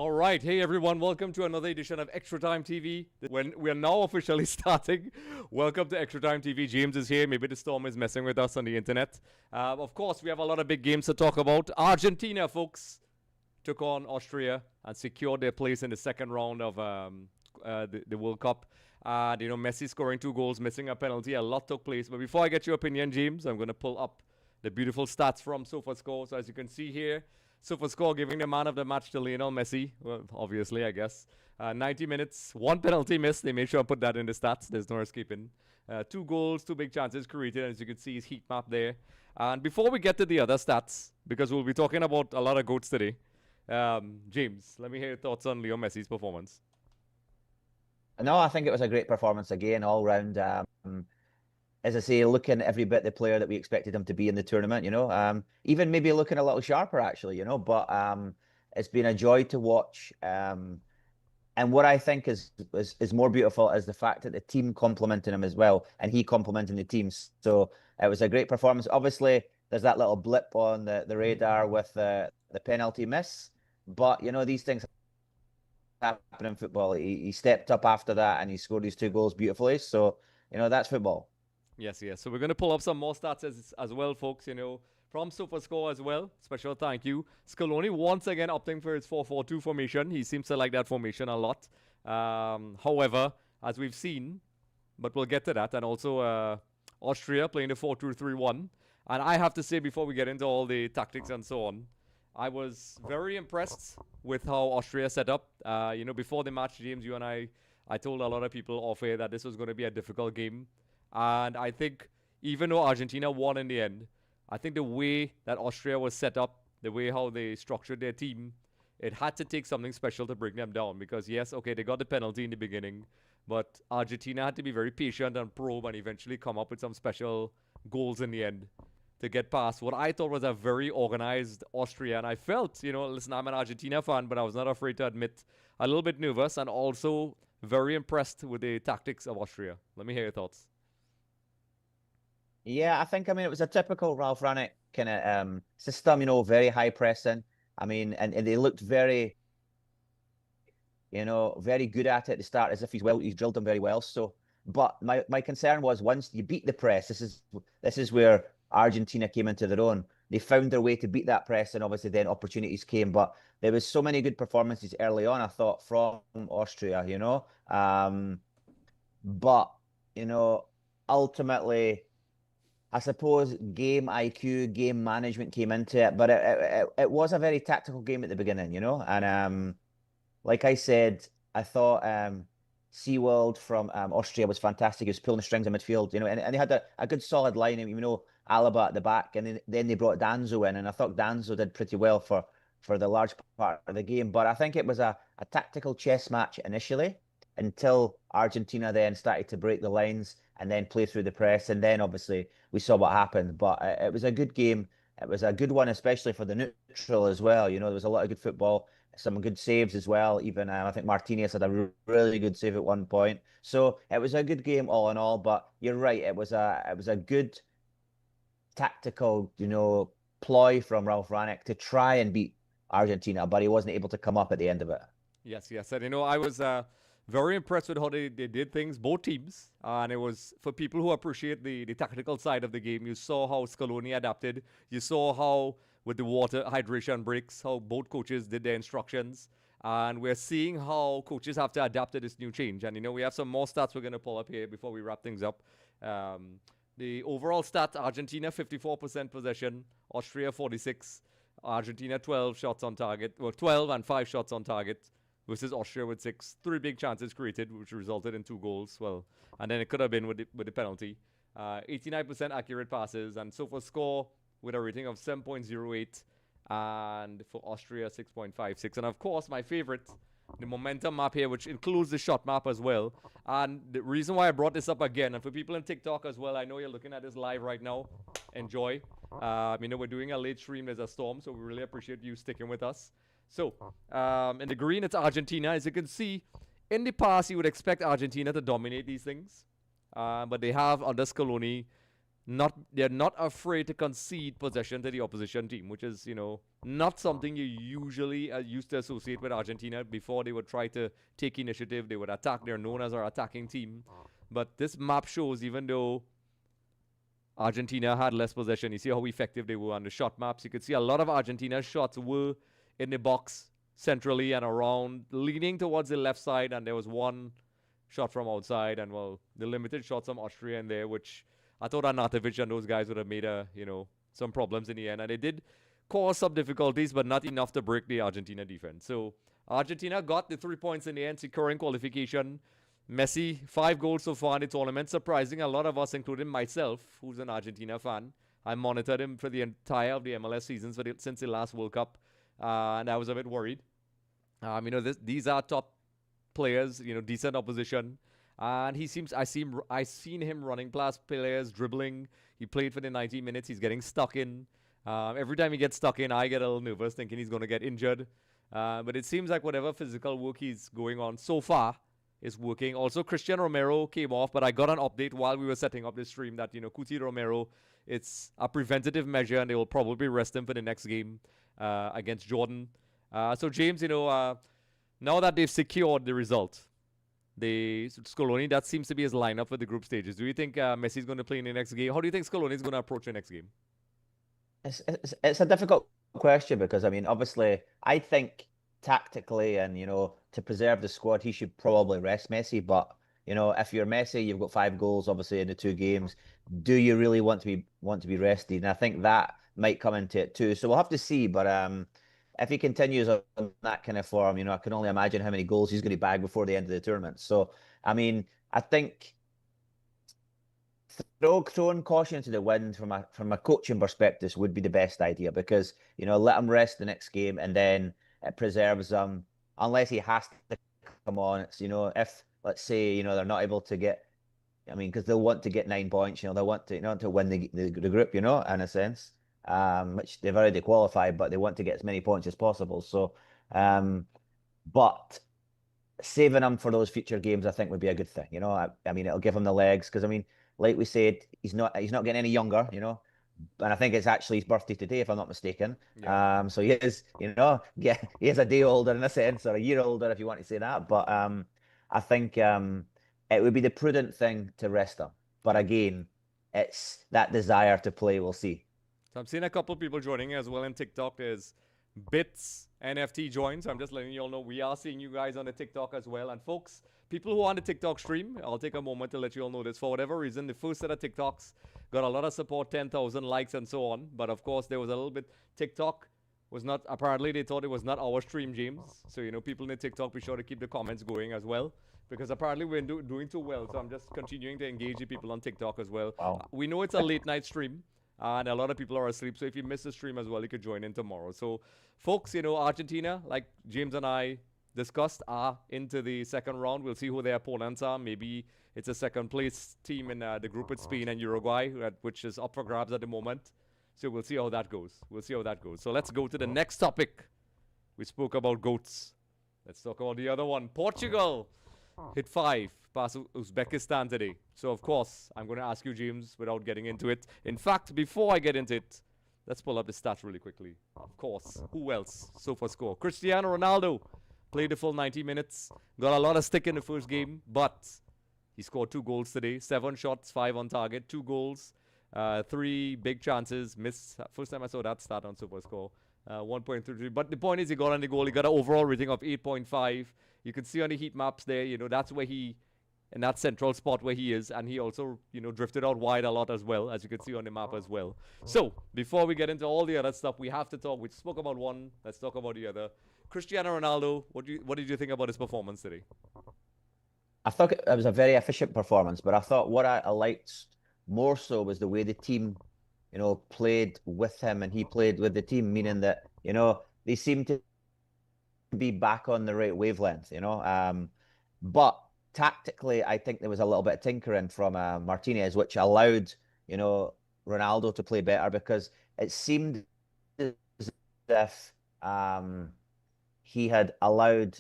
All right, hey everyone, welcome to another edition of Extra Time TV. When we are now officially starting, welcome to Extra Time TV. James is here. Maybe the storm is messing with us on the internet. Of course, we have a lot of big games to talk about. Argentina, folks, took on Austria and secured their place in the second round of the World Cup. Messi scoring 2 goals, missing a penalty. A lot took place. But before I get your opinion, James, I'm going to pull up the beautiful stats from SofaScore. So as you can see here, SofaScore giving the man of the match to Lionel Messi. Well, obviously, I guess. 90 minutes, 1 penalty missed. They made sure to put that in the stats. There's no escaping. 2 goals, 2 big chances created. As you can see, his heat map there. And before we get to the other stats, because we'll be talking about a lot of goats today, James, let me hear your thoughts on Leo Messi's performance. No, I think it was a great performance again, all round. As I say, looking every bit the player that we expected him to be in the tournament, even maybe looking a little sharper actually, but it's been a joy to watch. And what I think is more beautiful is the fact that the team complimenting him as well, and he complimenting the team. So it was a great performance. Obviously, there's that little blip on the radar with the penalty miss, but these things happen in football. He stepped up after that and he scored his 2 goals beautifully. So that's football. Yes. So we're going to pull up some more stats as well, folks, from SofaScore as well. Special thank you. Scaloni once again opting for his 4-4-2 formation. He seems to like that formation a lot. However, as we've seen, but we'll get to that, and also Austria playing the 4-2-3-1. And I have to say, before we get into all the tactics and so on, I was very impressed with how Austria set up. Before the match, James, you and I told a lot of people off air that this was going to be a difficult game. And I think even though Argentina won in the end, I think the way that Austria was set up, the way how they structured their team, it had to take something special to bring them down. Because yes, okay, they got the penalty in the beginning, but Argentina had to be very patient and probe and eventually come up with some special goals in the end to get past what I thought was a very organized Austria. And I felt, listen, I'm an Argentina fan, but I was not afraid to admit a little bit nervous and also very impressed with the tactics of Austria. Let me hear your thoughts. Yeah, it was a typical Ralph Rangnick kind of system, very high pressing. And they looked very, very good at it at the start, as if he's drilled them very well. So, but my concern was once you beat the press, this is where Argentina came into their own. They found their way to beat that press, and obviously then opportunities came. But there was so many good performances early on, I thought, from Austria, But, ultimately, I suppose game IQ, game management came into it, but it was a very tactical game at the beginning, And like I said, I thought SeaWorld from Austria was fantastic. He was pulling the strings in midfield, and they had a good solid line, Alaba at the back, and then they brought Danzo in, and I thought Danzo did pretty well for the large part of the game. But I think it was a tactical chess match initially until Argentina then started to break the lines and then play through the press. And then obviously we saw what happened. But it was a good game. It was a good one, especially for the neutral as well. There was a lot of good football, some good saves as well. Even I think Martinez had a really good save at one point. So it was a good game all in all. But you're right, it was a good tactical, ploy from Ralph Rangnick to try and beat Argentina, but he wasn't able to come up at the end of it. Yes. And I was very impressed with how they did things, both teams. And it was for people who appreciate the tactical side of the game. You saw how Scaloni adapted. You saw how, with the water hydration breaks, how both coaches did their instructions. And we're seeing how coaches have to adapt to this new change. And, we have some more stats we're going to pull up here before we wrap things up. The overall stat, Argentina 54% possession, Austria 46%, Argentina 12 shots on target, 12 and 5 shots on target, versus Austria with 6. 3 big chances created, which resulted in 2 goals. Well, and then it could have been with the penalty. 89% accurate passes, and SofaScore with a rating of 7.08, and for Austria 6.56. And of course, my favorite, the momentum map here, which includes the shot map as well. And the reason why I brought this up again, and for people in TikTok as well, I know you're looking at this live right now. Enjoy. We're doing a late stream. There's a storm, so we really appreciate you sticking with us. So, in the green, it's Argentina. As you can see, in the past, you would expect Argentina to dominate these things. But they have, under Scaloni, they're not afraid to concede possession to the opposition team, which is not something you usually used to associate with Argentina. Before they would try to take initiative, they would attack. They're known as our attacking team, but this map shows even though Argentina had less possession, you see how effective they were on the shot maps. You could see a lot of Argentina's shots were in the box centrally and around, leaning towards the left side, and there was one shot from outside, and the limited shots from Austria in there, which I thought Arnautovic and those guys would have made some problems in the end, and they did cause some difficulties, but not enough to break the Argentina defense. So Argentina got the 3 points in the end, securing qualification. Messi, 5 goals so far in the tournament, surprising a lot of us, including myself, who's an Argentina fan. I monitored him for the entire of the MLS seasons since the last World Cup, and I was a bit worried. These are top players, decent opposition. And I seen him running past players, dribbling. He played for the 90 minutes. He's getting stuck in. Every time he gets stuck in, I get a little nervous thinking he's going to get injured. But it seems like whatever physical work he's going on so far is working. Also, Cristiano Romero came off, but I got an update while we were setting up this stream that, Cuti Romero, it's a preventative measure, and they will probably rest him for the next game against Jordan. So, James, now that they've secured the result, Scaloni, that seems to be his lineup for the group stages. Do you think Messi's going to play in the next game? How do you think Scaloni is going to approach the next game? It's a difficult question because, obviously, I think tactically and, to preserve the squad, he should probably rest Messi. But, if you're Messi, you've got 5 goals, obviously, in the 2 games. Do you really want to be rested? And I think that might come into it too. So we'll have to see. But if he continues on that kind of form, I can only imagine how many goals he's going to bag before the end of the tournament. So, I think throwing caution to the wind from a coaching perspective would be the best idea because, let him rest the next game and then it preserves him unless he has to come on. It's, if, let's say, they're not able to get, because they'll want to get 9 points, they'll want to win the group, in a sense. Which they've already qualified, but they want to get as many points as possible. So, but saving him for those future games, I think, would be a good thing. It'll give him the legs because, like we said, he's not getting any younger. And I think it's actually his birthday today, if I'm not mistaken. Yeah. So he is, he is a day older in a sense, or a year older, if you want to say that. But I think it would be the prudent thing to rest him. But again, it's that desire to play. We'll see. So I'm seeing a couple of people joining as well in TikTok. There's Bits NFT joined. So I'm just letting you all know we are seeing you guys on the TikTok as well. And folks, people who are on the TikTok stream, I'll take a moment to let you all know this. For whatever reason, the first set of TikToks got a lot of support, 10,000 likes and so on. But of course, there was a little bit. TikTok was not, apparently they thought it was not our stream, James. So, people in the TikTok, be sure to keep the comments going as well. Because apparently we're doing too well. So I'm just continuing to engage the people on TikTok as well. Wow. We know it's a late night stream. And a lot of people are asleep. So if you miss the stream as well, you could join in tomorrow. So, folks, Argentina, like James and I discussed, are into the second round. We'll see who their opponents are. Maybe it's a second place team in the group with Spain and Uruguay, which is up for grabs at the moment. So we'll see how that goes. So let's go to the next topic. We spoke about GOATs. Let's talk about the other one. Portugal hit 5 past Uzbekistan today. So, of course, I'm going to ask you, James, without getting into it. In fact, before I get into it, let's pull up the stats really quickly. Of course, who else? SofaScore. Cristiano Ronaldo played the full 90 minutes. Got a lot of stick in the first game, but he scored 2 goals today. 7 shots, 5 on target, 2 goals, 3 big chances. Missed. First time I saw that stat on SofaScore. 1.33. But the point is he got on the goal. He got an overall rating of 8.5. You can see on the heat maps there, that's where in that central spot where he is. And he also, drifted out wide a lot as well, as you can see on the map as well. So, before we get into all the other stuff, we have to talk. We spoke about one. Let's talk about the other. Cristiano Ronaldo, what did you think about his performance today? I thought it was a very efficient performance, but I thought what I liked more so was the way the team, played with him and he played with the team, meaning that, they seemed to be back on the right wavelength, but tactically, I think there was a little bit of tinkering from Martinez, which allowed, Ronaldo to play better because it seemed as if he had allowed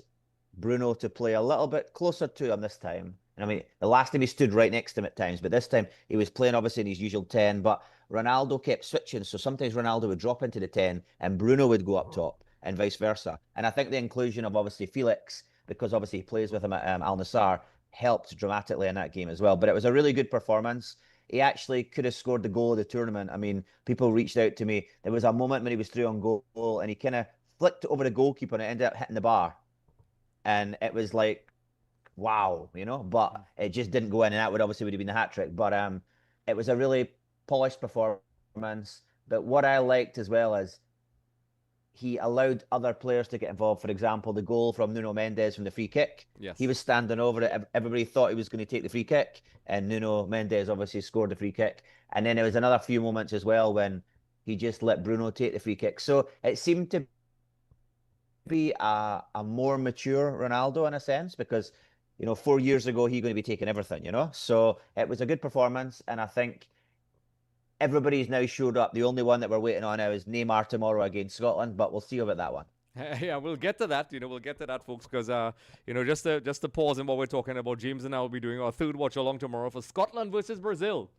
Bruno to play a little bit closer to him this time. And I mean, the last time he stood right next to him at times, but this time he was playing obviously in his usual 10. But Ronaldo kept switching. So sometimes Ronaldo would drop into the 10 and Bruno would go up top and vice versa. And I think the inclusion of obviously Felix, because obviously he plays with him at Al Nassr, helped dramatically in that game as well. But it was a really good performance. He actually could have scored the goal of the tournament. I mean, people reached out to me. There was a moment when he was through on goal and he kind of flicked over the goalkeeper and it ended up hitting the bar. And it was like, wow, but it just didn't go in, and that would have been the hat trick. But it was a really polished performance. But what I liked as well is he allowed other players to get involved. For example, the goal from Nuno Mendes from the free kick. He Yes. was standing over it. Everybody thought he was going to take the free kick, and Nuno Mendes obviously scored the free kick. And then there was another few moments as well when he just let Bruno take the free kick. So it seemed to be a more mature Ronaldo in a sense because 4 years ago he's going to be taking everything. So it was a good performance, and I think everybody's now showed up. The only one that we're waiting on now is Neymar tomorrow against Scotland, but we'll see about that one. Yeah, we'll get to that. We'll get to that, folks, because just to pause in what we're talking about. James and I will be doing our third watch along tomorrow for Scotland versus Brazil.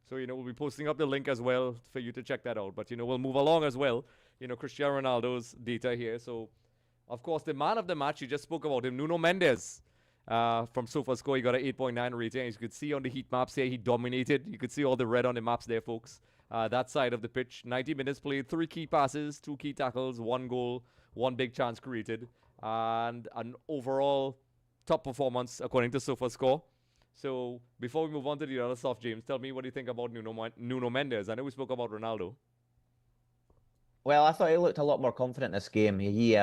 So we'll be posting up the link as well for you to check that out. But we'll move along as well. Cristiano Ronaldo's data here. So, of course, the man of the match, you just spoke about him, Nuno Mendes. From SofaScore, he got an 8.9 rating. As you could see on the heat maps here, he dominated. You could see all the red on the maps there, folks. That side of the pitch, 90 minutes played, 3 key passes, 2 key tackles, 1 goal, 1 big chance created, and an overall top performance according to SofaScore. So before we move on to the other stuff, James, tell me what do you think about Nuno Mendes? I know we spoke about Ronaldo. Well, I thought he looked a lot more confident in this game. He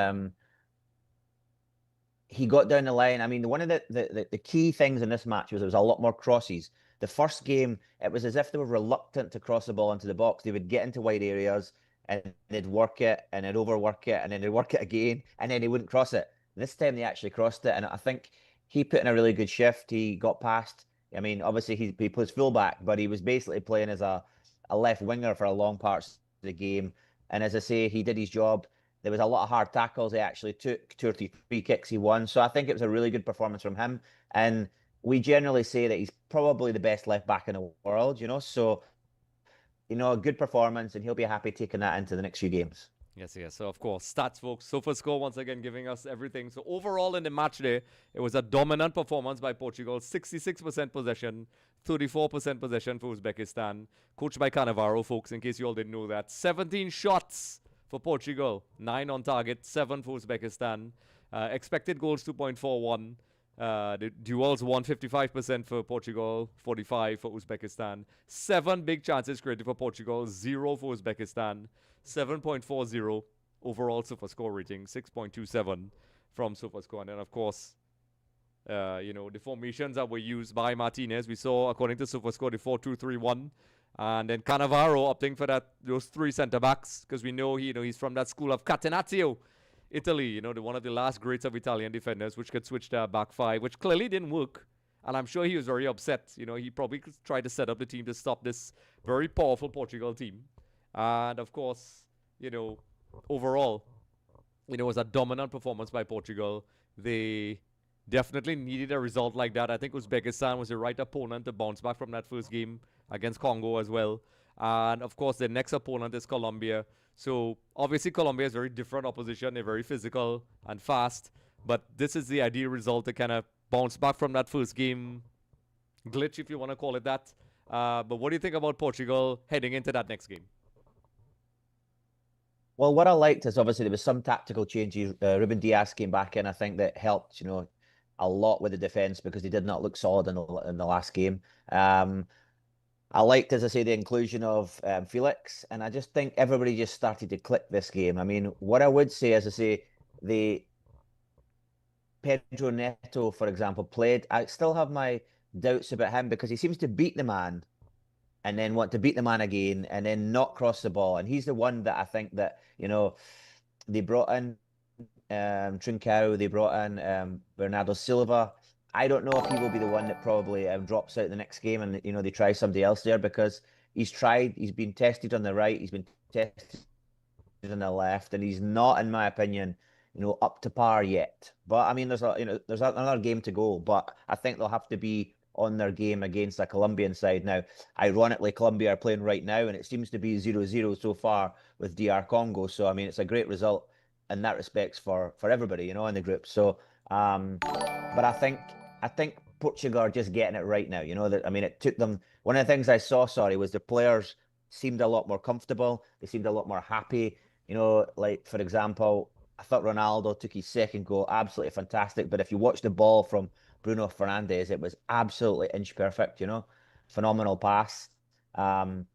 got down the line. I mean, one of the key things in this match was there was a lot more crosses. The first game, it was as if they were reluctant to cross the ball into the box. They would get into wide areas and they'd work it and they'd overwork it and then they'd work it again and then they wouldn't cross it. This time they actually crossed it, and I think he put in a really good shift. He got past. I mean, obviously he plays fullback, but he was basically playing as a left winger for a long parts of the game. And as I say, he did his job. There was a lot of hard tackles. He actually took 2 or 3 free kicks he won. So I think it was a really good performance from him. And we generally say that he's probably the best left back in the world. So, a good performance, and he'll be happy taking that into the next few games. Yes, yes. So, of course, stats, folks. SofaScore once again giving us everything. So, overall in the match day, it was a dominant performance by Portugal. 66% possession, 34% possession for Uzbekistan. Coached by Cannavaro, folks, in case you all didn't know that. 17 shots for Portugal, 9 on target, 7 for Uzbekistan. Expected goals 2.41. The duels won 55% for Portugal, 45 for Uzbekistan. 7 big chances created for Portugal, 0 for Uzbekistan. 7.40 overall SofaScore rating, 6.27 from SofaScore. And then, of course, the formations that were used by Martinez. We saw, according to SofaScore, the 4-2-3-1. And then Cannavaro opting for those 3 centre-backs because we know he's from that school of Catenaccio, Italy, one of the last greats of Italian defenders, which could switch to a back 5, which clearly didn't work. And I'm sure he was very upset. He probably tried to set up the team to stop this very powerful Portugal team. And of course, overall, it was a dominant performance by Portugal. They definitely needed a result like that. I think Uzbekistan was the right opponent to bounce back from that first game against Congo as well. And of course, the next opponent is Colombia. So obviously, Colombia is very different opposition. They're very physical and fast. But this is the ideal result to kind of bounce back from that first game glitch, if you want to call it that. But what do you think about Portugal heading into that next game? Well, what I liked is obviously there was some tactical changes. Ruben Diaz came back in. I think that helped, a lot with the defense because they did not look solid in the last game. I liked, as I say, the inclusion of Felix, and I just think everybody just started to click this game. I mean, what I would say, as I say, the Pedro Neto, for example, played. I still have my doubts about him because he seems to beat the man and then want to beat the man again and then not cross the ball. And he's the one that I think that, they brought in Trincao, they brought in Bernardo Silva. I don't know if he will be the one that probably drops out the next game and, they try somebody else there because he's been tested on the right, he's been tested on the left, and he's not, in my opinion, up to par yet. But I mean, there's another game to go. But I think they'll have to be on their game against a Colombian side. Now, ironically, Colombia are playing right now, and it seems to be 0-0 so far with DR Congo. So I mean, it's a great result in that respects for everybody, in the group. So, but I think Portugal are just getting it right now. That I mean, it took them. One of the things I saw, sorry, was the players seemed a lot more comfortable. They seemed a lot more happy. Like for example, I thought Ronaldo took his second goal absolutely fantastic. But if you watch the ball from Bruno Fernandes, it was absolutely inch perfect. Phenomenal pass. And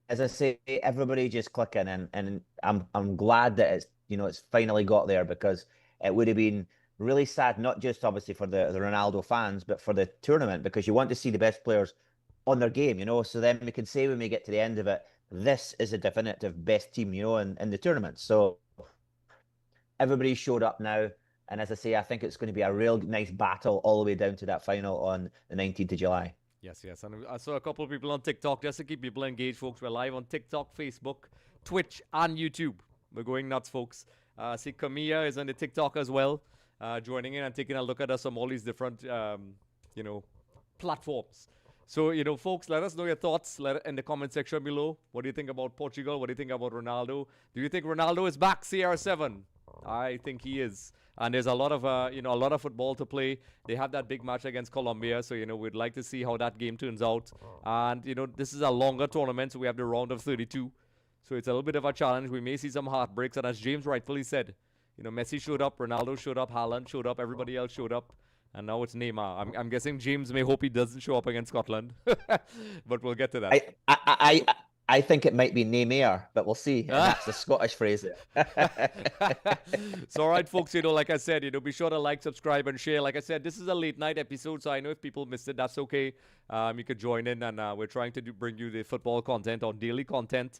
as I say, everybody just clicking, and I'm glad that it's finally got there, because it would have been really sad, not just obviously for the Ronaldo fans, but for the tournament, because you want to see the best players on their game, so then we can say when we get to the end of it, this is a definitive best team, in the tournament. So everybody showed up now. And as I say, I think it's going to be a real nice battle all the way down to that final on the 19th of July. Yes, yes. And I saw a couple of people on TikTok, just to keep people engaged, folks. We're live on TikTok, Facebook, Twitch, and YouTube. We're going nuts, folks. See, Camilla is on the TikTok as well, joining in and taking a look at us on all these different, platforms. So, folks, let us know your thoughts in the comment section below. What do you think about Portugal? What do you think about Ronaldo? Do you think Ronaldo is back, CR7? I think he is. And there's a lot of, a lot of football to play. They have that big match against Colombia. So, we'd like to see how that game turns out. And, this is a longer tournament. So we have the round of 32. So it's a little bit of a challenge. We may see some heartbreaks. And as James rightfully said, Messi showed up, Ronaldo showed up, Haaland showed up, everybody else showed up. And now it's Neymar. I'm guessing James may hope he doesn't show up against Scotland. But we'll get to that. I think it might be Neymar, but we'll see. And that's the Scottish phrase there. So, all right, folks, like I said, be sure to like, subscribe, and share. Like I said, this is a late night episode, so I know if people missed it, that's okay. You could join in, and we're trying to bring you the football content or daily content.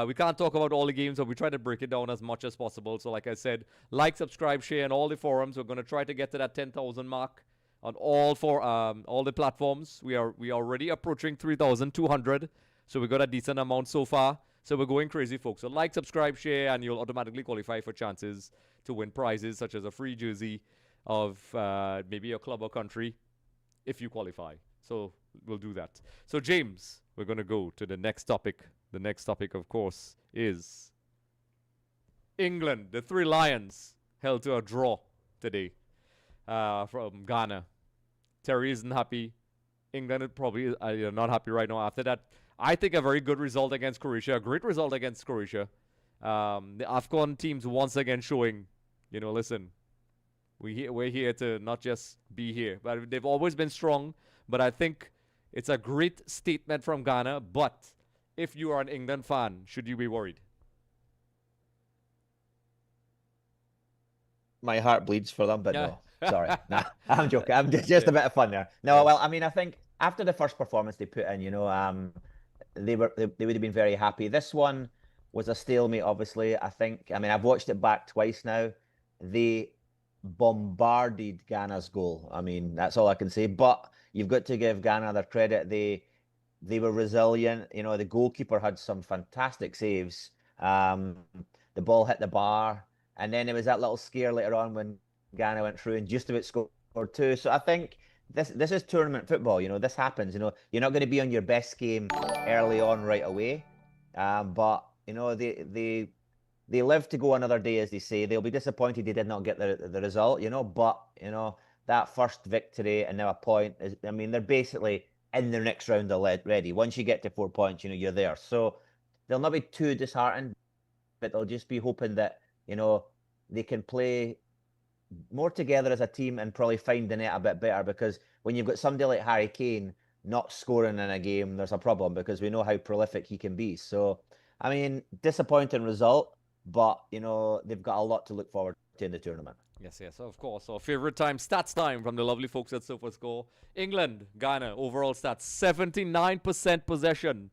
We can't talk about all the games, but we try to break it down as much as possible. So, like I said, like, subscribe, share in all the forums. We're going to try to get to that 10,000 mark on all the platforms. We are already approaching 3,200. So we got a decent amount so far. So we're going crazy, folks. So like, subscribe, share, and you'll automatically qualify for chances to win prizes such as a free jersey of maybe a club or country if you qualify. So we'll do that. So James, we're going to go to the next topic. The next topic, of course, is England. The Three Lions held to a draw today from Ghana. Terry isn't happy. England probably are not happy right now. After that, I think a very good result against Croatia, a great result against Croatia. The AFCON teams once again showing, listen, we're here to not just be here. But they've always been strong, but I think it's a great statement from Ghana. But if you are an England fan, should you be worried? My heart bleeds for them, but no. Sorry. Nah, I'm joking. I'm just a bit of fun there. No, well, I mean, I think after the first performance they put in, they would have been very happy. This one was a stalemate, obviously. I mean, I've watched it back twice now. They bombarded Ghana's goal. I mean, that's all I can say. But you've got to give Ghana their credit. They were resilient. The goalkeeper had some fantastic saves. The ball hit the bar. And then there was that little scare later on when Ghana went through and just about scored two. So I think this is tournament football. This happens. You're not going to be on your best game early on right away. But they live to go another day, as they say. They'll be disappointed they did not get the result. But that first victory and now a point is. I mean, they're basically in their next round already. Once you get to 4 points, you're there. So they'll not be too disheartened, but they'll just be hoping that they can play more together as a team and probably find the net a bit better, because when you've got somebody like Harry Kane not scoring in a game, there's a problem, because we know how prolific he can be. So, I mean, disappointing result, but, they've got a lot to look forward to in the tournament. Yes, of course. Our favorite time, stats time from the lovely folks at SofaScore. England, Ghana, overall stats, 79% possession.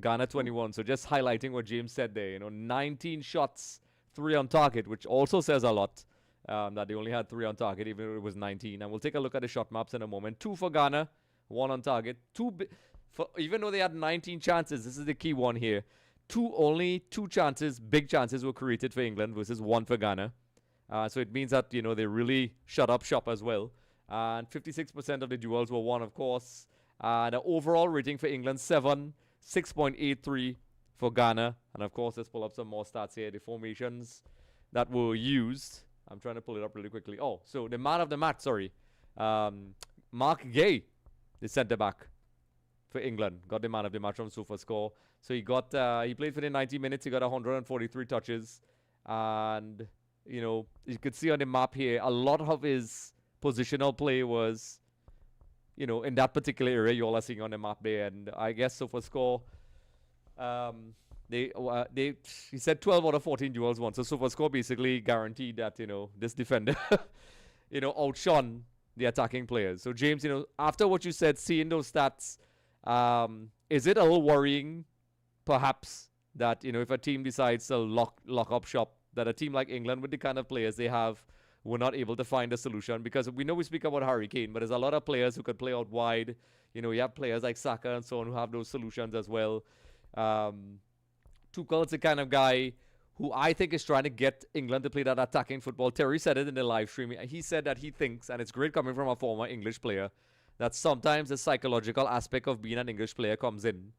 Ghana 21. So just highlighting what James said there, 19 shots, 3 on target, which also says a lot. That they only had 3 on target, even though it was 19. And we'll take a look at the shot maps in a moment. 2 for Ghana, 1 on target. Even though they had 19 chances, this is the key one here. only two chances, big chances, were created for England versus one for Ghana. So it means that they really shut up shop as well. And 56% of the duels were won, of course. The overall rating for England 6.83 for Ghana. And of course, let's pull up some more stats here. The formations that were used. I'm trying to pull it up really quickly. Oh, so the man of the match, sorry. Mark Gay, the centre back for England, got the man of the match from SofaScore. So he played for the 90 minutes. He got 143 touches. And, you could see on the map here, a lot of his positional play was, in that particular area you all are seeing on the map there. And I guess SofaScore, he said 12 out of 14 duels won. So SofaScore basically guaranteed that, this defender, outshone the attacking players. So James, after what you said, seeing those stats, is it a little worrying, perhaps, that, if a team decides to lock up shop, that a team like England, with the kind of players they have, were not able to find a solution? Because we know we speak about Harry Kane, but there's a lot of players who could play out wide. You have players like Saka and so on who have those solutions as well. Tuchel's the kind of guy who I think is trying to get England to play that attacking football. Terry said it in the live stream. He said that he thinks, and it's great coming from a former English player, that sometimes the psychological aspect of being an English player comes in.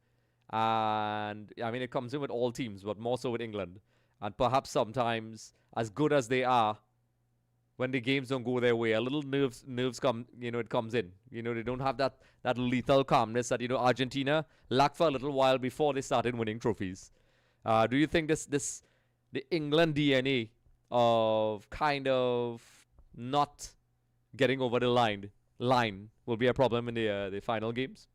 And, I mean, it comes in with all teams, but more so with England. And perhaps sometimes, as good as they are, when the games don't go their way, a little nerves come, it comes in. They don't have that lethal calmness that, Argentina lacked for a little while before they started winning trophies. Do you think the England DNA of kind of not getting over the line will be a problem in the final games?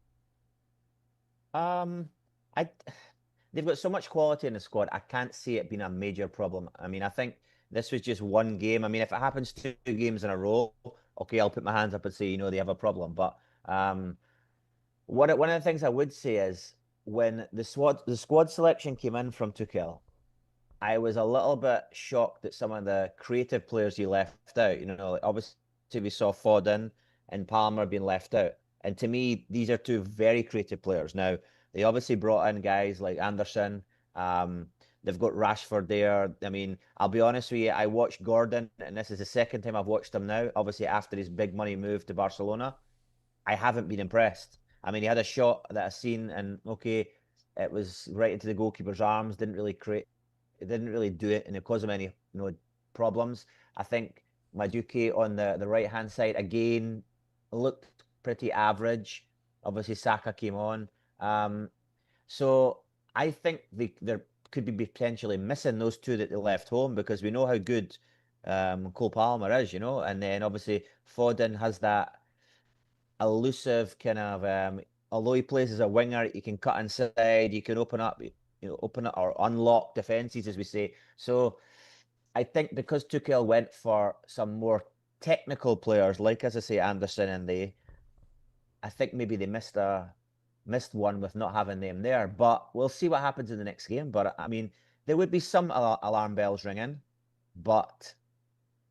They've got so much quality in the squad. I can't see it being a major problem. I mean, I think this was just one game. I mean, if it happens 2 games in a row, okay, I'll put my hands up and say, they have a problem. But one of the things I would say is, when the squad selection came in from Tuchel, I was a little bit shocked at some of the creative players he left out. Obviously we saw Foden and Palmer being left out. And to me, these are 2 very creative players. Now, they obviously brought in guys like Anderson. They've got Rashford there. I mean, I'll be honest with you, I watched Gordon, and this is the second time I've watched him now, obviously after his big money move to Barcelona. I haven't been impressed. I mean, he had a shot that I seen, and okay, it was right into the goalkeeper's arms. Didn't really do it, and it caused him any problems. I think Madueke on the right hand side again looked pretty average. Obviously, Saka came on. So I think there could be potentially missing those 2 that they left home, because we know how good Cole Palmer is, and then obviously Foden has that elusive kind of, although he plays as a winger, he can cut inside, he can open up or unlock defenses, as we say. So I think because Tuchel went for some more technical players, like, as I say, Anderson, and I think maybe they missed one with not having them there. But we'll see what happens in the next game. But I mean, there would be some alarm bells ringing, but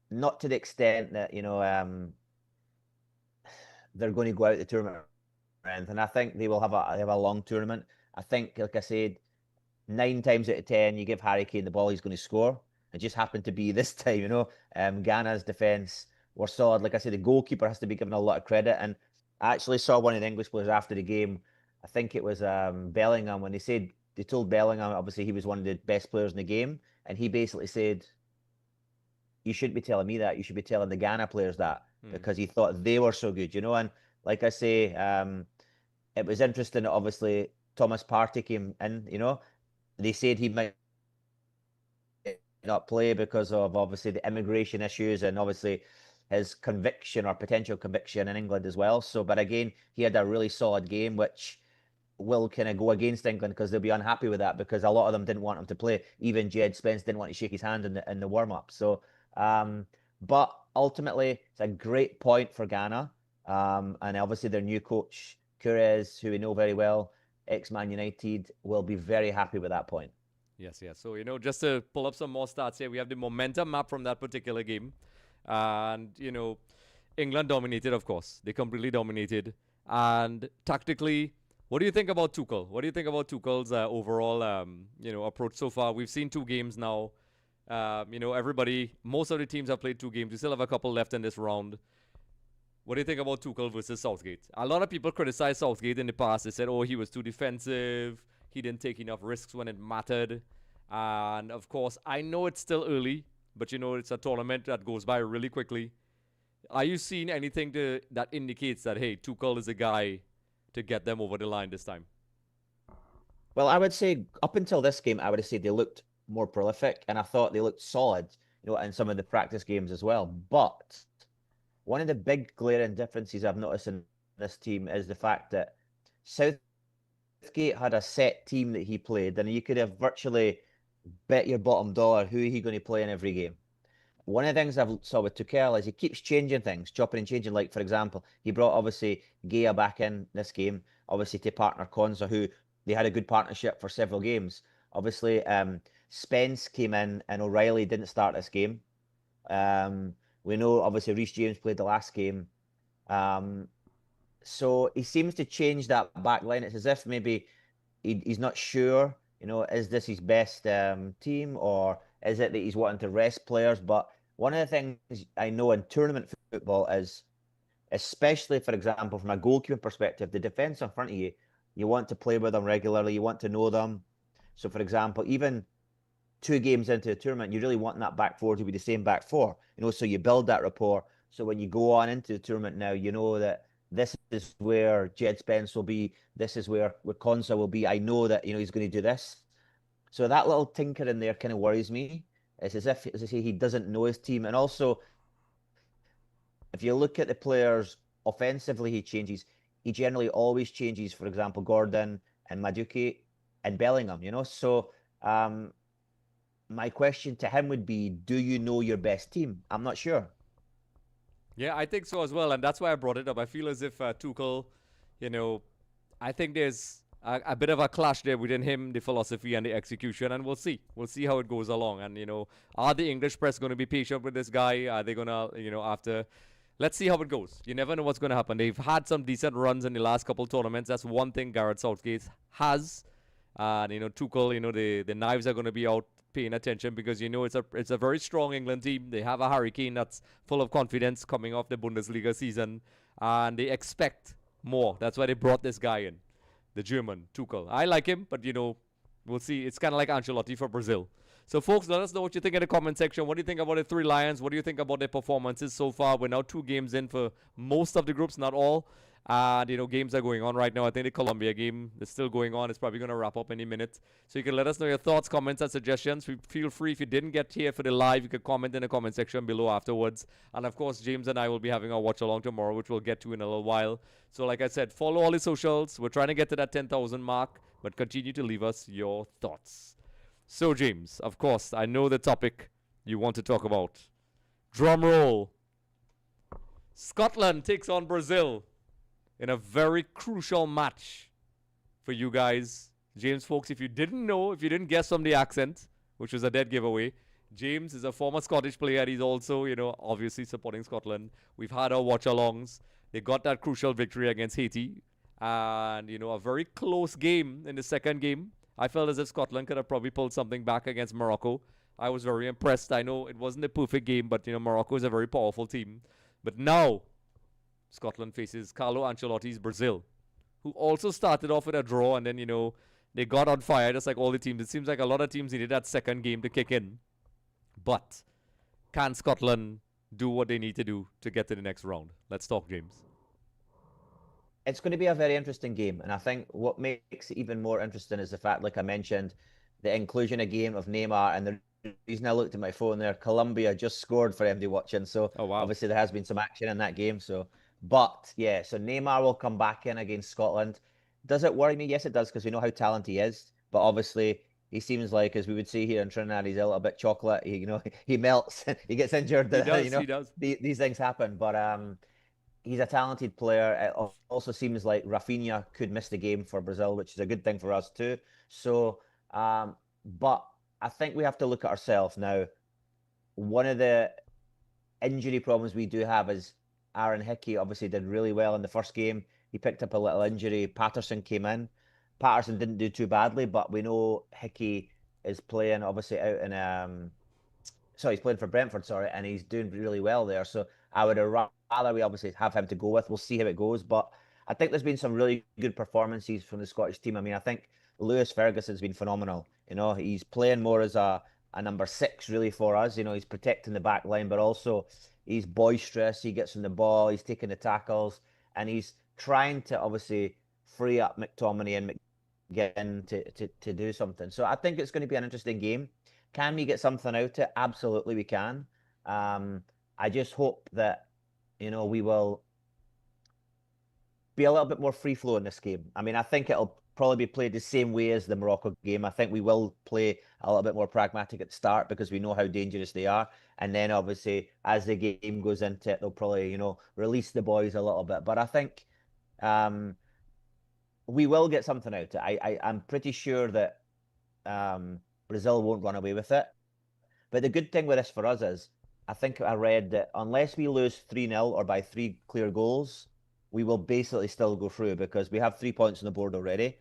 not to the extent that they're going to go out the tournament or anything. I think they will have a long tournament. I think, like I said, 9 times out of 10, you give Harry Kane the ball, he's going to score. It just happened to be this time, Ghana's defence were solid. Like I said, the goalkeeper has to be given a lot of credit. And I actually saw one of the English players after the game. I think it was Bellingham, when they told Bellingham, obviously he was one of the best players in the game, and he basically said, "You shouldn't be telling me that. You should be telling the Ghana players that," because he thought they were so good, And like I say, it was interesting that obviously Thomas Partey came in. They said he might not play because of obviously the immigration issues and obviously his conviction or potential conviction in England as well. So, but again, he had a really solid game, which will kind of go against England because they'll be unhappy with that, because a lot of them didn't want him to play. Even Jed Spence didn't want to shake his hand in the warm up. So, but ultimately, it's a great point for Ghana, and obviously their new coach Kurez, who we know very well, ex-Man United, will be very happy with that point. Yes. So, just to pull up some more stats here, we have the momentum map from that particular game. And, England dominated, of course. They completely dominated. And tactically, What do you think about Tuchel? What do you think about Tuchel's overall, approach so far? We've seen 2 games now. Most of the teams have played 2 games. We still have a couple left in this round. What do you think about Tuchel versus Southgate? A lot of people criticized Southgate in the past. They said, oh, he was too defensive. He didn't take enough risks when it mattered. And of course, I know it's still early, but it's a tournament that goes by really quickly. Are you seeing anything that indicates that, hey, Tuchel is a guy to get them over the line this time? Well, I would say up until this game, I would have said they looked more prolific, and I thought they looked solid, in some of the practice games as well. But one of the big glaring differences I've noticed in this team is the fact that Southgate had a set team that he played, and you could have virtually bet your bottom dollar who he going to play in every game. One of the things I've saw with Tuchel is he keeps changing things, chopping and changing. Like, for example, he brought obviously Gea back in this game, obviously to partner Konsa, who they had a good partnership for several games. Obviously, Spence came in and O'Reilly didn't start this game. We know obviously Reece James played the last game. So he seems to change that back line. It's as if maybe he's not sure, is this his best team, or is it that he's wanting to rest players? But one of the things I know in tournament football is, especially, for example, from a goalkeeping perspective, the defence in front of you, you want to play with them regularly, you want to know them. So, for example, even 2 games into a tournament, you really want that back four to be the same back four, so you build that rapport. So when you go on into the tournament now, you know that this is where Jed Spence will be, this is where Konsa will be. I know that, he's going to do this. So that little tinker in there kind of worries me. It's as if, as I say, he doesn't know his team. And also, if you look at the players offensively, he changes. He generally always changes, for example, Gordon and Madueke and Bellingham, So my question to him would be, do you know your best team? I'm not sure. Yeah, I think so as well. And that's why I brought it up. I feel as if Tuchel, I think there's a bit of a clash there within him, the philosophy and the execution, and we'll see. We'll see how it goes along. And, are the English press going to be patient with this guy? Are they going to, after... Let's see how it goes. You never know what's going to happen. They've had some decent runs in the last couple tournaments. That's one thing Gareth Southgate has. And, Tuchel, the knives are going to be out paying attention because, it's a very strong England team. They have a Hurricane that's full of confidence coming off the Bundesliga season. And they expect more. That's why they brought this guy in, the German, Tuchel. I like him, but, we'll see. It's kind of like Ancelotti for Brazil. So, folks, let us know what you think in the comment section. What do you think about the 3 Lions? What do you think about their performances so far? We're now 2 games in for most of the groups, not all. And, games are going on right now. I think the Colombia game is still going on. It's probably going to wrap up any minute. So you can let us know your thoughts, comments, and suggestions. Feel free, if you didn't get here for the live, you can comment in the comment section below afterwards. And, of course, James and I will be having our watch-along tomorrow, which we'll get to in a little while. So, like I said, follow all the socials. We're trying to get to that 10,000 mark, but continue to leave us your thoughts. So, James, of course, I know the topic you want to talk about. Drum roll. Scotland takes on Brazil in a very crucial match for you guys. James, folks, if you didn't know, if you didn't guess from the accent, which was a dead giveaway, James is a former Scottish player. He's also, obviously supporting Scotland. We've had our watch-alongs. They got that crucial victory against Haiti. And, a very close game in the second game. I felt as if Scotland could have probably pulled something back against Morocco. I was very impressed. I know it wasn't a perfect game, but, Morocco is a very powerful team. But now, Scotland faces Carlo Ancelotti's Brazil, who also started off with a draw, and then, they got on fire, just like all the teams. It seems like a lot of teams needed that second game to kick in. But can Scotland do what they need to do to get to the next round? Let's talk, James. It's going to be a very interesting game. And I think what makes it even more interesting is the fact, like I mentioned, the inclusion again of Neymar. And the reason I looked at my phone there, Colombia just scored for MD watching. So obviously there has been some action in that game. So Neymar will come back in against Scotland. Does it worry me? Yes, it does, because we know how talented he is. But obviously he seems like, as we would say here in Trinidad, he's a little bit chocolate. He melts. He gets injured. He does. These things happen. But he's a talented player. It also seems like Rafinha could miss the game for Brazil, which is a good thing for us too. So, but I think we have to look at ourselves now. One of the injury problems we do have is Aaron Hickey obviously did really well in the first game. he picked up a little injury. Patterson came in. Patterson didn't do too badly, but we know Hickey is playing obviously out in sorry, he's playing for Brentford, sorry, and he's doing really well there. So I would rather we obviously have him to go with. We'll see how it goes, but I think there's been some really good performances from the Scottish team. I mean, I think Lewis Ferguson's been phenomenal. You know, he's playing more as a number six really for us. You know, he's protecting the back line, but also he's boisterous. He gets on the ball, he's taking the tackles, and he's trying to obviously free up McTominay and McGinn to do something. So I think it's going to be an interesting game. Can we get something out of it? Absolutely, we can. Um, I just hope that we will be a little bit more free flow in this game. I mean, I think it'll probably be played the same way as the Morocco game. I think we will play a little bit more pragmatic at the start because we know how dangerous they are. And then obviously, as the game goes into it, they'll probably, release the boys a little bit. But I think um, we will get something out of it. I'm pretty sure that Brazil won't run away with it. But the good thing with this for us is, I think I read that unless we lose 3-0 or by 3 clear goals, we will basically still go through because we have 3 points on the board already.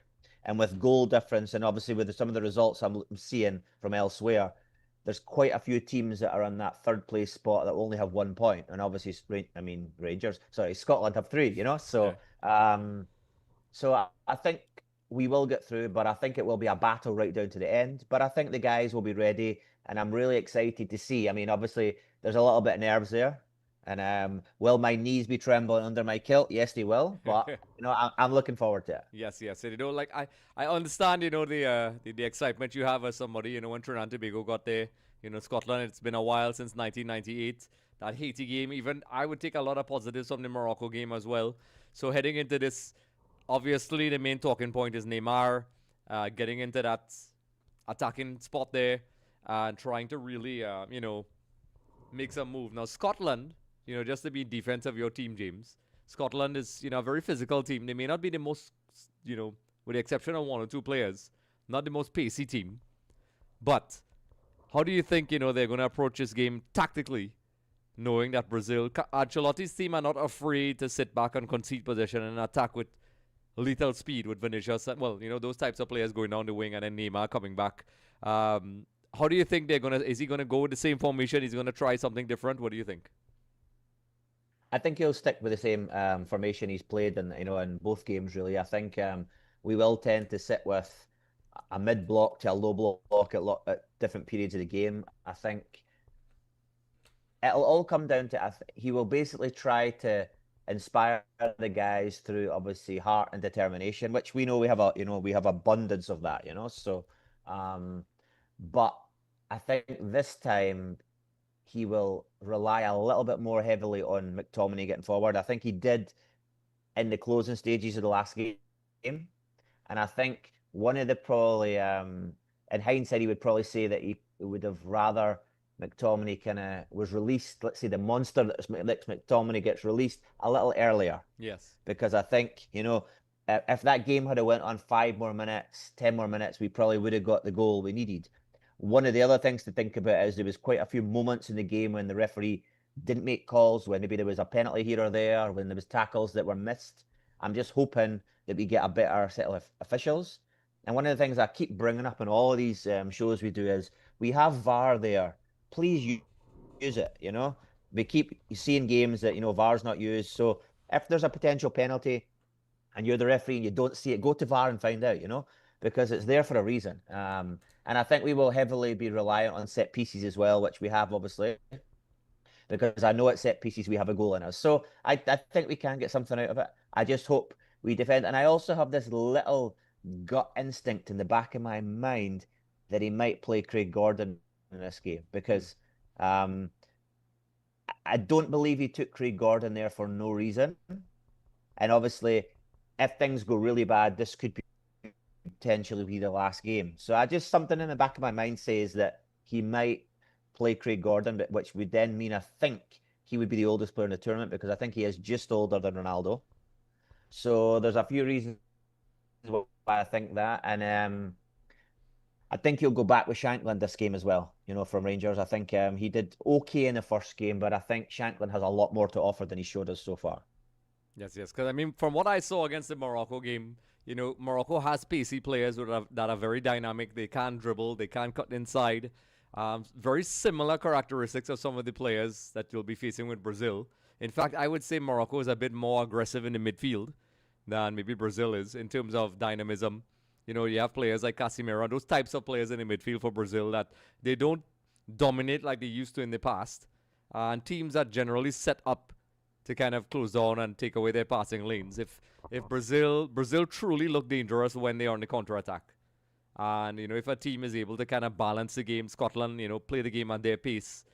And with goal difference, and obviously with some of the results I'm seeing from elsewhere, there's quite a few teams that are on that third place spot that only have 1 point. And obviously, Rangers, sorry, Scotland have three, Yeah. So I think we will get through, but I think it will be a battle right down to the end. But I think the guys will be ready, and I'm really excited to see. I mean, obviously, there's a little bit of nerves there. And will my knees be trembling under my kilt? Yes, they will. But I'm looking forward to it. Yes, yes. And, like I understand, the excitement you have as somebody, when Trinidad and Tobago got there, Scotland. It's been a while since 1998. That Haiti game, even I would take a lot of positives from the Morocco game as well. So heading into this, obviously the main talking point is Neymar getting into that attacking spot there and trying to really, make some move. Now Scotland, just to be defense of your team, James. Scotland is, a very physical team. They may not be the most, with the exception of one or two players, not the most pacey team. But how do you think, they're going to approach this game tactically, knowing that Ancelotti's team are not afraid to sit back and concede possession and attack with lethal speed with Vinicius? Well, those types of players going down the wing and then Neymar coming back. How do you think is he going to go with the same formation? He's going to try something different? What do you think? I think he'll stick with the same formation he's played in both games. Really, I think we will tend to sit with a mid block to a low block at different periods of the game. I think it'll all come down to he will basically try to inspire the guys through obviously heart and determination, which we know we have abundance of that. So, but I think this time he will rely a little bit more heavily on McTominay getting forward. I think he did in the closing stages of the last game. And I think one of the probably, in hindsight, he would probably say that he would have rather McTominay kind of was released. Let's say the monster that's McTominay gets released a little earlier. Yes. Because I think, if that game had went on 5 more minutes, 10 more minutes, we probably would have got the goal we needed. One of the other things to think about is there was quite a few moments in the game when the referee didn't make calls, when maybe there was a penalty here or there, when there was tackles that were missed. I'm just hoping that we get a better set of officials. And one of the things I keep bringing up in all of these shows we do is we have VAR there. Please use it. We keep seeing games that VAR's not used. So if there's a potential penalty and you're the referee and you don't see it, go to VAR and find out. Because it's there for a reason. And I think we will heavily be reliant on set pieces as well, which we have obviously, because I know at set pieces we have a goal in us. So I think we can get something out of it. I just hope we defend. And I also have this little gut instinct in the back of my mind that he might play Craig Gordon in this game because I don't believe he took Craig Gordon there for no reason. And obviously, if things go really bad, this could potentially be the last game. So I just something in the back of my mind says that he might play Craig Gordon, but which would then mean I think he would be the oldest player in the tournament because I think he is just older than Ronaldo. So there's a few reasons why I think that, and I think he'll go back with Shankland this game as well. From Rangers, I think he did okay in the first game, but I think Shankland has a lot more to offer than he showed us so far. Yes, yes. Because I mean, from what I saw against the Morocco game, Morocco has pacey players that are very dynamic. They can dribble, they can cut inside. Very similar characteristics of some of the players that you'll be facing with Brazil. In fact, I would say Morocco is a bit more aggressive in the midfield than maybe Brazil is in terms of dynamism. You have players like Casemiro, those types of players in the midfield for Brazil that they don't dominate like they used to in the past. And teams that generally set up to kind of close down and take away their passing lanes. If Brazil truly look dangerous when they are on the counter attack, and if a team is able to kind of balance the game, Scotland play the game at their pace,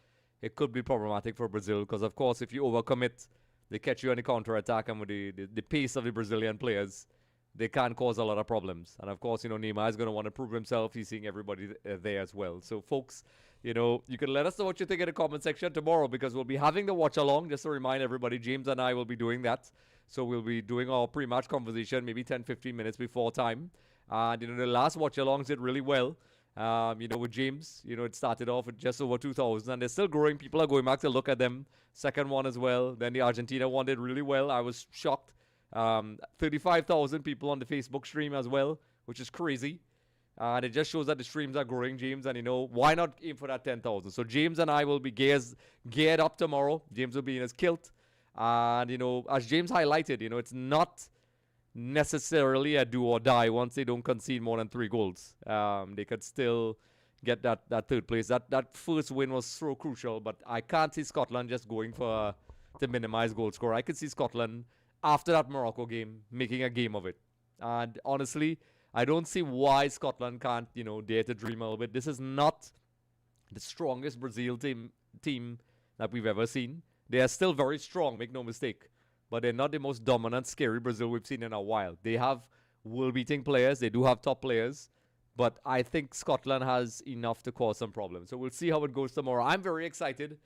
it could be problematic for Brazil because of course if you overcommit, they catch you on the counter attack, and with the pace of the Brazilian players, they can cause a lot of problems. And of course, Neymar is going to want to prove himself. He's seeing everybody there as well. So, folks, you can let us know what you think in the comment section tomorrow because we'll be having the watch along. Just to remind everybody, James and I will be doing that. So, we'll be doing our pre match conversation maybe 10-15 minutes before time. And, the last watch alongs did really well. With James, it started off at just over 2,000 and they're still growing. People are going back to look at them. Second one as well. Then the Argentina one did really well. I was shocked. 35,000 people on the Facebook stream as well, which is crazy. And it just shows that the streams are growing, James. And, why not aim for that 10,000? So James and I will be geared up tomorrow. James will be in his kilt. And, as James highlighted, it's not necessarily a do or die once they don't concede more than 3 goals. They could still get that third place. That first win was so crucial, but I can't see Scotland just going to minimize goal score. I could see Scotland after that Morocco game making a game of it. And honestly, I don't see why Scotland can't, dare to dream a little bit. This is not the strongest Brazil team that we've ever seen. They are still very strong, make no mistake. But they're not the most dominant, scary Brazil we've seen in a while. They have world-beating players. They do have top players. But I think Scotland has enough to cause some problems. So we'll see how it goes tomorrow. I'm very excited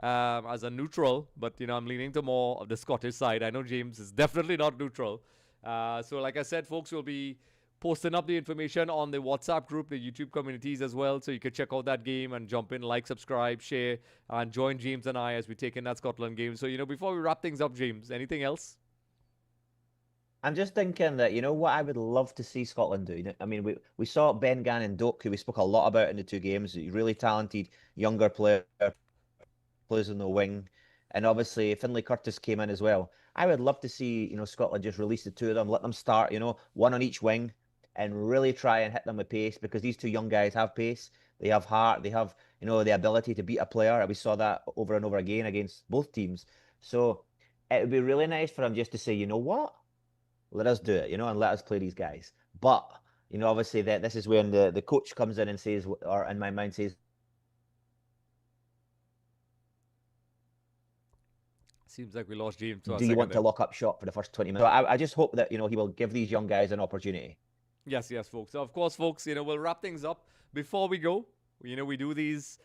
as a neutral. But, I'm leaning to more of the Scottish side. I know James is definitely not neutral. So like I said, folks, we'll be posting up the information on the WhatsApp group, the YouTube communities as well. So you can check out that game and jump in, like, subscribe, share, and join James and I as we take in that Scotland game. So, before we wrap things up, James, anything else? I'm just thinking that, what I would love to see Scotland do. I mean, we saw Ben Gannon Doak, who we spoke a lot about in the 2 games. Really talented younger player, plays on the wing. And obviously, Finlay Curtis came in as well. I would love to see, Scotland just release the 2 of them, let them start, one on each wing, and really try and hit them with pace because these 2 young guys have pace. They have heart. They have, the ability to beat a player. We saw that over and over again against both teams. So it would be really nice for them just to say, you know what? Let us do it, and let us play these guys. But, obviously this is when the coach comes in and says, or in my mind says, Seems like we lost James. do you want to lock up shop for the first 20 minutes? So I just hope that, he will give these young guys an opportunity. Yes, folks. So, of course, folks, we'll wrap things up. Before we go, we do these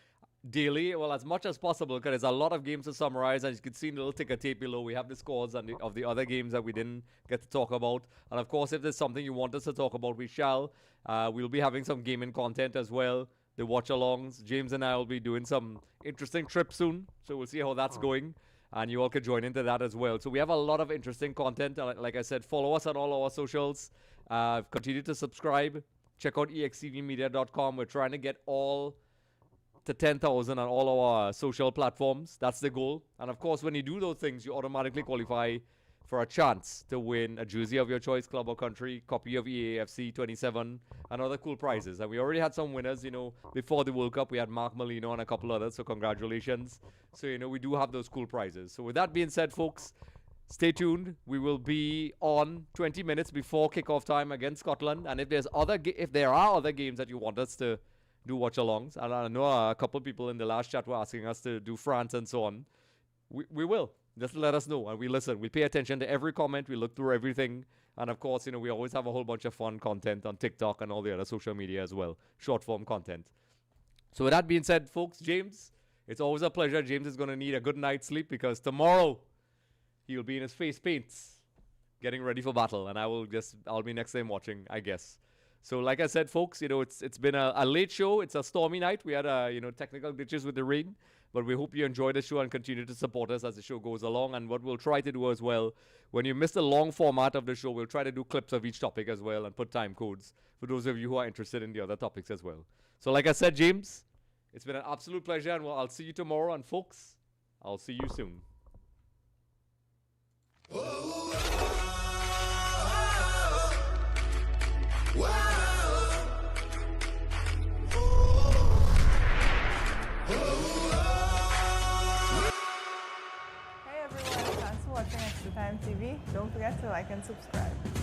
daily, well, as much as possible, because there's a lot of games to summarize. As you can see in the little ticker tape below, we have the scores of the other games that we didn't get to talk about. And, of course, if there's something you want us to talk about, we shall. We'll be having some gaming content as well, the watch-alongs. James and I will be doing some interesting trips soon, so we'll see how that's going. And you all can join into that as well. So we have a lot of interesting content. Like I said, follow us on all our socials. Continue to subscribe. Check out extvmedia.com. We're trying to get all to 10,000 on all our social platforms. That's the goal. And of course, when you do those things, you automatically qualify for a chance to win a jersey of your choice, club or country, copy of EAFC 27, and other cool prizes. And we already had some winners, before the World Cup. We had Mark Molino and a couple others, so congratulations. So, we do have those cool prizes. So with that being said, folks, stay tuned. We will be on 20 minutes before kickoff time against Scotland. And if there are other games that you want us to do watch-alongs, and I know a couple people in the last chat were asking us to do France and so on, we will. Just let us know, and we listen. We pay attention to every comment. We look through everything. And, of course, we always have a whole bunch of fun content on TikTok and all the other social media as well, short-form content. So with that being said, folks, James, it's always a pleasure. James is going to need a good night's sleep because tomorrow he'll be in his face paints getting ready for battle, and I'll be next time watching, I guess. So like I said, folks, it's been a late show. It's a stormy night. We had technical glitches with the rain. But we hope you enjoy the show and continue to support us as the show goes along. And what we'll try to do as well, when you miss the long format of the show, we'll try to do clips of each topic as well and put time codes for those of you who are interested in the other topics as well. So like I said, James, it's been an absolute pleasure, and I'll see you tomorrow. And folks, I'll see you soon. Hey everyone, thanks for watching Extra Time TV. Don't forget to like and subscribe.